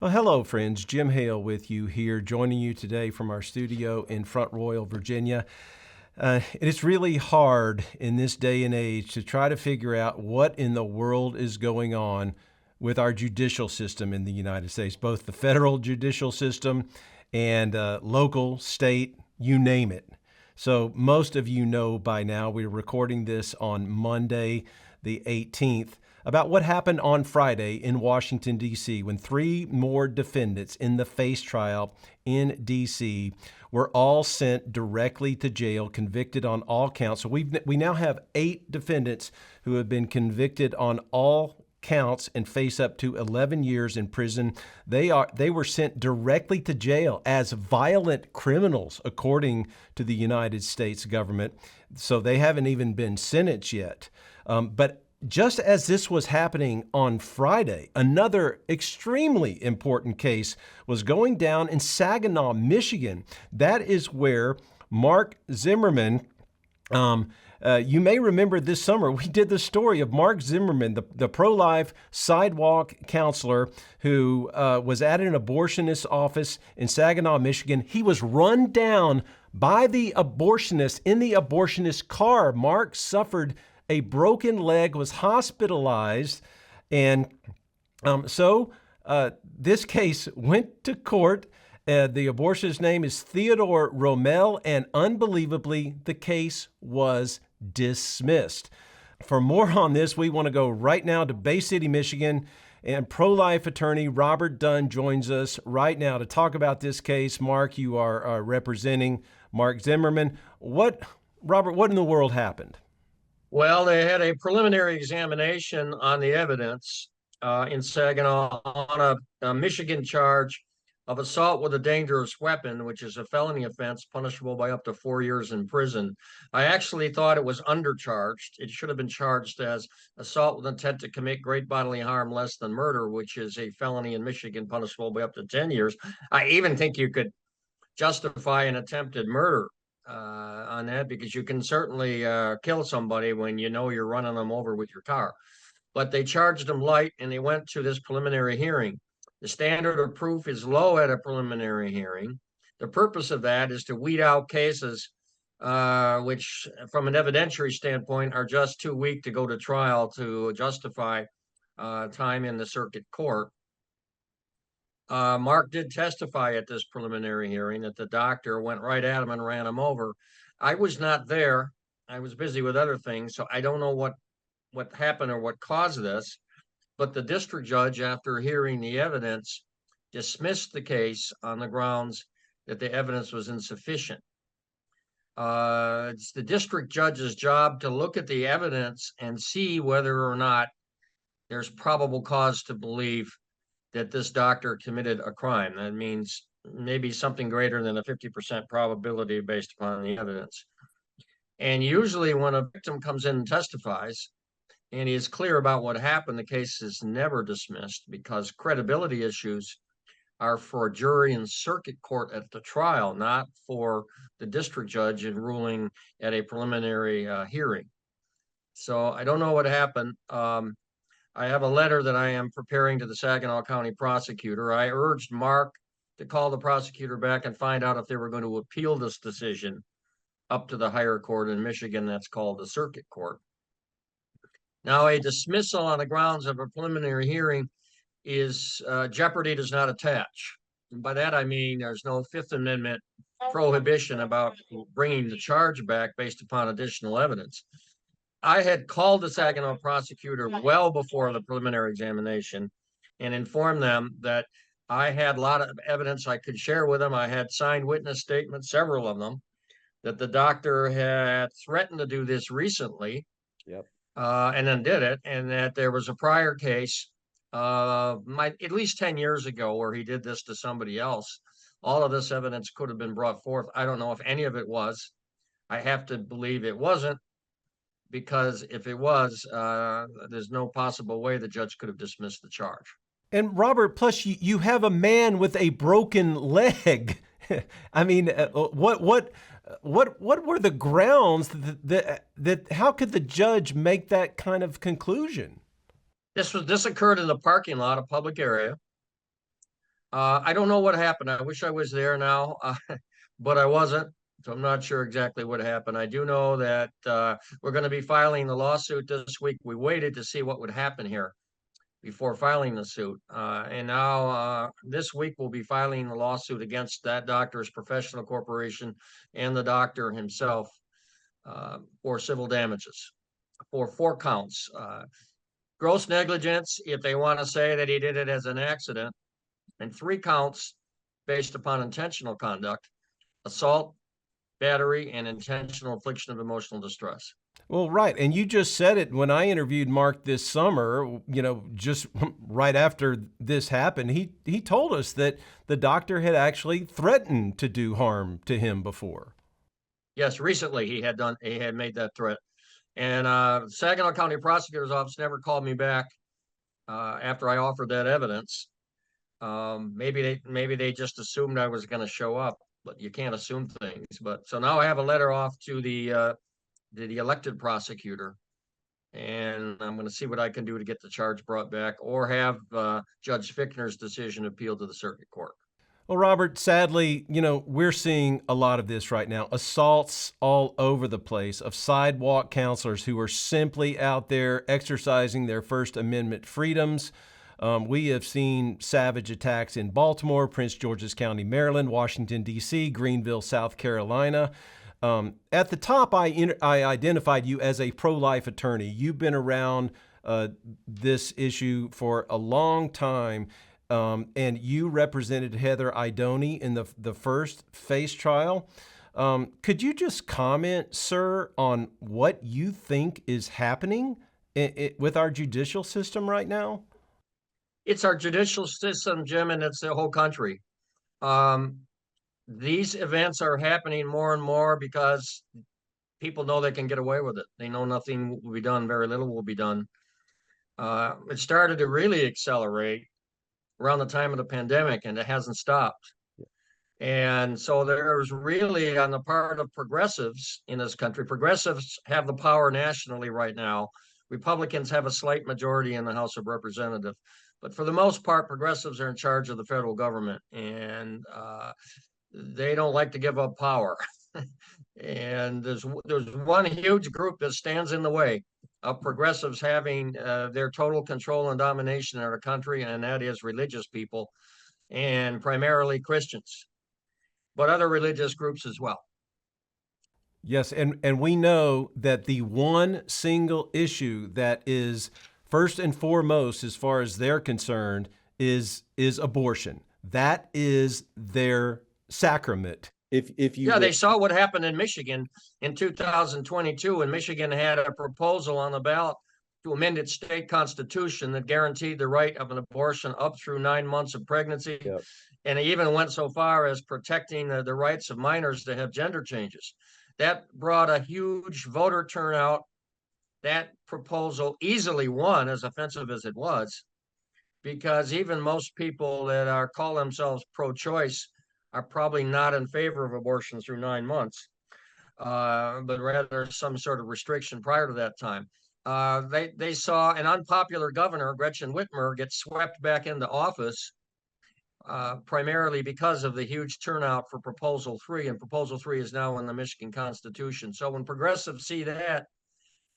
Well, hello, friends. Jim Hale with you here, joining you today from our studio in Front Royal, Virginia. It's really hard in this day and age to try to figure out what in the world is going on with our judicial system in the United States, both the federal judicial system and local, state, you name it. So most of you know by now, we're recording this on Monday, the 18th, about what happened on Friday in Washington, D.C., when three more defendants in the FACE trial in D.C. were all sent directly to jail, convicted on all counts. So we now have 8 defendants who have been convicted on all counts and face up to 11 years in prison. They were sent directly to jail as violent criminals, according to the United States government. So they haven't even been sentenced yet. But just as this was happening on Friday, another extremely important case was going down in Saginaw, Michigan. That is where Mark Zimmerman, you may remember this summer, we did the story of Mark Zimmerman, the pro-life sidewalk counselor who was at an abortionist office in Saginaw, Michigan. He was run down by the abortionist in the abortionist car. Mark suffered a broken leg, was hospitalized, and so this case went to court. The abortionist's name is Theodore Rommel, and unbelievably, the case was dismissed. For more on this, we want to go right now to Bay City, Michigan, and pro-life attorney Robert Dunn joins us right now to talk about this case. Mark, you are representing Mark Zimmerman. Robert, what in the world happened? Well, they had a preliminary examination on the evidence in Saginaw on a Michigan charge of assault with a dangerous weapon, which is a felony offense punishable by up to 4 years in prison. I actually thought it was undercharged. It should have been charged as assault with intent to commit great bodily harm less than murder, which is a felony in Michigan punishable by up to 10 years. I even think you could justify an attempted murder on that, because you can certainly kill somebody when you know you're running them over with your car. But they charged them light, and they went to this preliminary hearing. The standard of proof is low at a preliminary hearing. The purpose of that is to weed out cases which, from an evidentiary standpoint, are just too weak to go to trial to justify time in the circuit court. Mark did testify at this preliminary hearing that the doctor went right at him and ran him over. I was not there. I was busy with other things, so I don't know what happened or what caused this. But the district judge, after hearing the evidence, dismissed the case on the grounds that the evidence was insufficient. It's the district judge's job to look at the evidence and see whether or not there's probable cause to believe that this doctor committed a crime. That means maybe something greater than a 50% probability based upon the evidence. And usually when a victim comes in and testifies and he is clear about what happened, the case is never dismissed, because credibility issues are for a jury in circuit court at the trial, not for the district judge in ruling at a preliminary hearing. So I don't know what happened. I have a letter that I am preparing to the Saginaw County prosecutor. I urged Mark to call the prosecutor back and find out if they were going to appeal this decision up to the higher court in Michigan. That's called the circuit court. Now, a dismissal on the grounds of a preliminary hearing is jeopardy does not attach. And by that, I mean there's no Fifth Amendment prohibition about bringing the charge back based upon additional evidence. I had called the Saginaw prosecutor well before the preliminary examination and informed them that I had a lot of evidence I could share with them. I had signed witness statements, several of them, that the doctor had threatened to do this recently. Yep. And then did it, and that there was a prior case at least 10 years ago where he did this to somebody else. All of this evidence could have been brought forth. I don't know if any of it was. I have to believe it wasn't, because if it was, there's no possible way the judge could have dismissed the charge. And Robert, plus you have a man with a broken leg. I mean, what were the grounds that how could the judge make that kind of conclusion? This occurred in the parking lot, a public area. I don't know what happened. I wish I was there now, but I wasn't. So I'm not sure exactly what happened. I do know that we're going to be filing the lawsuit this week. We waited to see what would happen here before filing the suit. And now this week we'll be filing the lawsuit against that doctor's professional corporation and the doctor himself for civil damages for 4 counts. Gross negligence, if they want to say that he did it as an accident, and 3 counts based upon intentional conduct, assault, battery, and intentional infliction of emotional distress. Well, right. And you just said it when I interviewed Mark this summer, just right after this happened, he told us that the doctor had actually threatened to do harm to him before. Yes, recently he had made that threat. And Saginaw County Prosecutor's Office never called me back after I offered that evidence. Maybe they just assumed I was going to show up, but you can't assume things. But so now I have a letter off to the elected prosecutor, and I'm going to see what I can do to get the charge brought back, or have Judge Fickner's decision appealed to the circuit court. Well, Robert, sadly, we're seeing a lot of this right now. Assaults all over the place of sidewalk counselors who are simply out there exercising their First Amendment freedoms. We have seen savage attacks in Baltimore, Prince George's County, Maryland, Washington, D.C., Greenville, South Carolina. At the top, I identified you as a pro-life attorney. You've been around this issue for a long time. And you represented Heather Idoni in the first FACE trial. Could you just comment, sir, on what you think is happening with our judicial system right now? It's our judicial system, Jim, and it's the whole country. These events are happening more and more because people know they can get away with it. They know nothing will be done, very little will be done. It started to really accelerate around the time of the pandemic, and it hasn't stopped. And so there's really, on the part of progressives in this country, progressives have the power nationally right now. Republicans have a slight majority in the House of Representatives. But for the most part, progressives are in charge of the federal government, and they don't like to give up power. And there's one huge group that stands in the way of progressives having their total control and domination in our country, and that is religious people, and primarily Christians, but other religious groups as well. Yes, and we know that the one single issue that is first and foremost, as far as they're concerned, is abortion. That is their sacrament. If you They saw what happened in Michigan in 2022, when Michigan had a proposal on the ballot to amend its state constitution that guaranteed the right of an abortion up through 9 months of pregnancy. Yep. And it even went so far as protecting the rights of minors to have gender changes. That brought a huge voter turnout. That proposal easily won, as offensive as it was, because even most people that call themselves pro-choice are probably not in favor of abortion through 9 months, but rather some sort of restriction prior to that time. They saw an unpopular governor, Gretchen Whitmer, get swept back into office, primarily because of the huge turnout for Proposal 3, and Proposal 3 is now in the Michigan Constitution. So when progressives see that,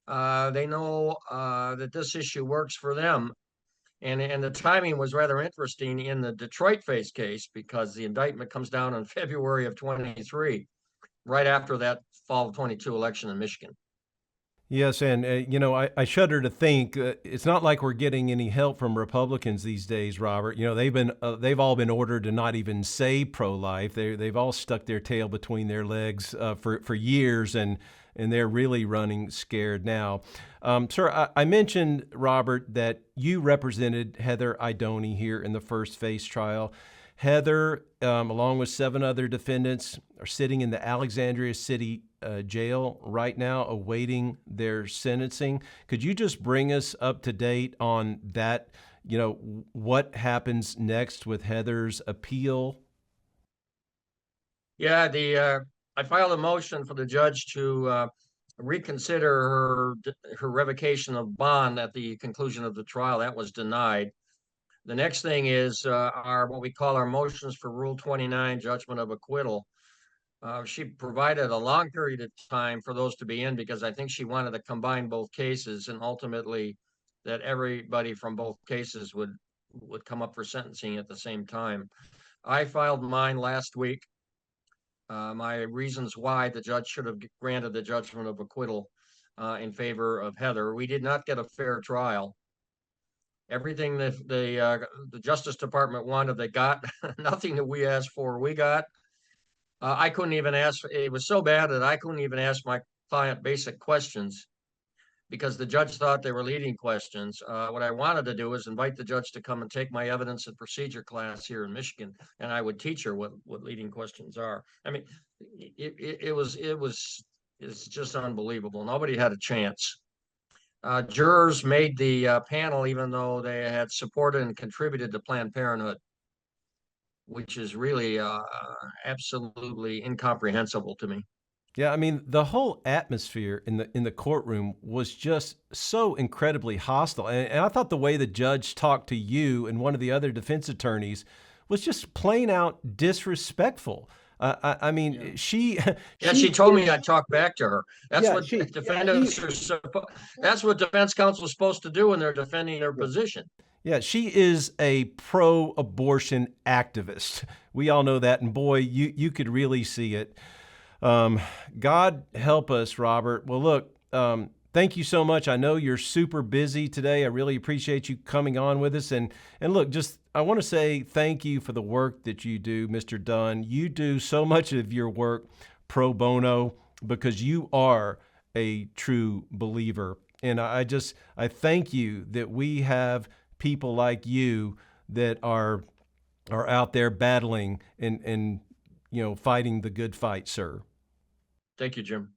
they know that this issue works for them. And the timing was rather interesting in the Detroit FACE case, because the indictment comes down in February of 23, right after that fall of 22 election in Michigan. Yes, and I shudder to think it's not like we're getting any help from Republicans these days, Robert. They've all been ordered to not even say pro-life. They've all stuck their tail between their legs for years, and they're really running scared now. Sir, I mentioned, Robert, that you represented Heather Idoni here in the first FACE trial. Heather, along with 7 other defendants, are sitting in the Alexandria City jail right now awaiting their sentencing. Could you just bring us up to date on that, what happens next with Heather's appeal? Yeah, I filed a motion for the judge to reconsider her revocation of bond at the conclusion of the trial. That was denied. The next thing is our what we call our motions for Rule 29, judgment of acquittal. She provided a long period of time for those to be in because I think she wanted to combine both cases, and ultimately that everybody from both cases would come up for sentencing at the same time. I filed mine last week. My reasons why the judge should have granted the judgment of acquittal in favor of Heather. We did not get a fair trial. Everything that the Justice Department wanted, they got. Nothing that we asked for, we got. I couldn't even ask. It was so bad that I couldn't even ask my client basic questions because the judge thought they were leading questions. What I wanted to do was invite the judge to come and take my evidence and procedure class here in Michigan, and I would teach her what leading questions are. I mean, it's just unbelievable. Nobody had a chance. Jurors made the panel even though they had supported and contributed to Planned Parenthood, which is really absolutely incomprehensible to me. Yeah, I mean, the whole atmosphere in the courtroom was just so incredibly hostile. And I thought the way the judge talked to you and one of the other defense attorneys was just plain out disrespectful. I mean, Yeah. she Yeah, she told me I'd talk back to her. That's yeah, what defendants are that's what defense counsel is supposed to do when they're defending their position. yeah, she is a pro-abortion activist. We all know that, and boy, you could really see it. Um, God help us, Robert. Well, look, thank you so much. I know you're super busy today. I really appreciate you coming on with us. And look, just I want to say thank you for the work that you do, Mr. Dunn. You do so much of your work pro bono because you are a true believer. And I thank you that we have people like you that are out there battling and fighting the good fight, sir. Thank you, Jim.